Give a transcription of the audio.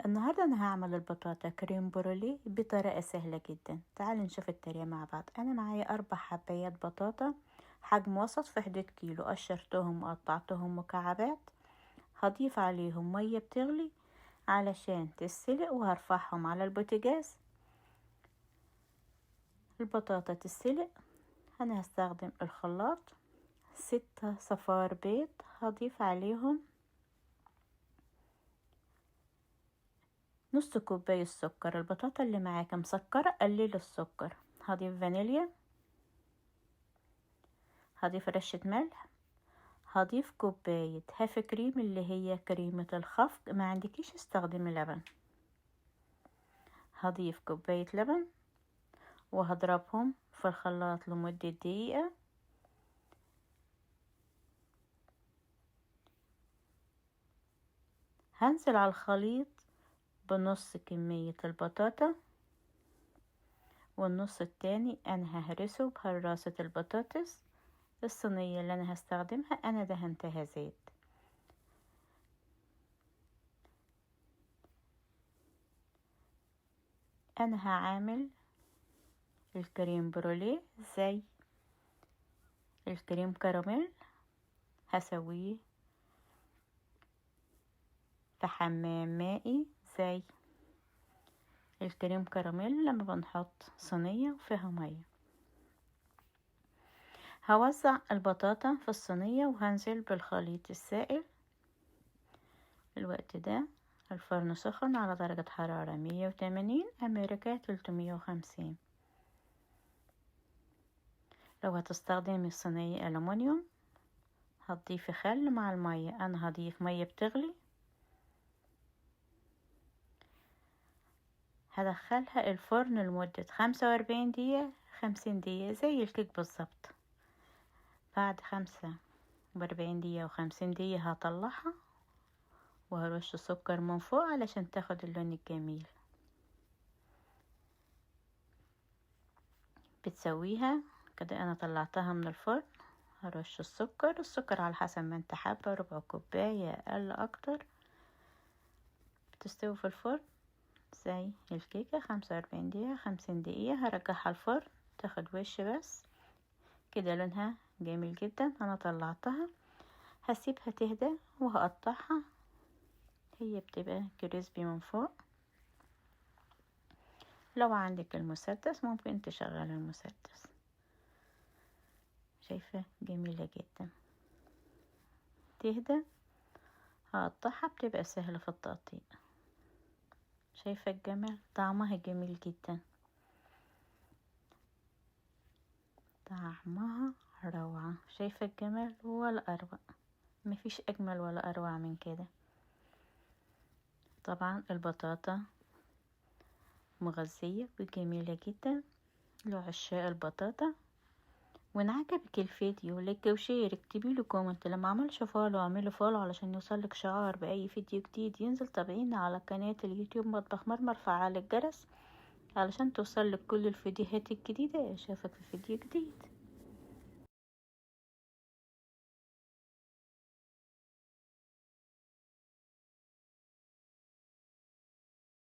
النهاردة أنا هعمل البطاطا كريم برولي بطريقة سهلة جدا. تعالوا نشوف الطريقة مع بعض. أنا معايا 4 حبايات بطاطا حجم وسط في حدود كيلو، قشرتهم وقطعتهم مكعبات. هضيف عليهم مية بتغلي علشان تتسلق، وهرفعهم على البوتاجاز. البطاطا تتسلق. أنا هستخدم الخلاط. 6 صفار بيض، هضيف عليهم نص كوباية سكر. البطاطا اللي معاك مسكرة قلل السكر. هضيف فانيليا، هضيف رشة ملح، هضيف كوباية هاف كريم اللي هي كريمة الخفق، ما عندكيش استخدمي لبن. هضيف كوباية لبن وهضربهم في الخلاط لمدة دقيقة. هنزل على الخليط بنص كمية البطاطا، والنص التاني انا ههرسه بهراسة البطاطس. الصينية اللي انا هستخدمها انا دهنتها زيت. انا هعمل الكريم بروليه زي الكريم كراميل، هسويه في حمام مائي زي الكريم كراميل لما بنحط صينية وفيها مية. هوزع البطاطا في الصينية وهنزل بالخليط السائل. الوقت ده الفرن سخن على درجة حرارة 180 أمريكا 350. لو هتستخدمي صينية ألمونيوم هتضيفي خل مع المية. أنا هضيف مية بتغلي، هدخلها الفرن لمدة 45 دقيقة 50 دقيقة زي الكيك بالظبط. بعد 45 دقيقة و50 دقيقة هطلعها وهرش سكر من فوق علشان تاخد اللون الجميل. بتسويها كده. انا طلعتها من الفرن، هرش السكر على حسب ما انت حابة، ربع كوباية اقل اكتر. بتستوي في الفرن زي الكيكة 45 دقيقة 50 دقيقة. هرجعها الفرن تاخد وش بس كده، لونها جميل جدا. انا طلعتها هسيبها تهدى وهقطعها. هي بتبقى كريسبي من فوق. لو عندك المسدس ممكن تشغل المسدس. شايفة جميلة جدا. تهدى هقطعها، بتبقى سهلة في التقطيع. شايفة الجمال، طعمها جميل جدا، طعمها روعة. شايفة الجمال ولا أروع، مفيش أجمل ولا أروع من كده. طبعا البطاطا مغذية وجميلة جدا لعشاق البطاطا. وان عجبك الفيديو لايك وشير، اكتبي له كومنت. لما عملش فولو اعملي فولو علشان يوصلك شعار باي فيديو جديد ينزل. تابعينا على قناة اليوتيوب مطبخ مرمر، فعل الجرس علشان توصلك كل الفيديوهات الجديدة. اشوفك في فيديو جديد.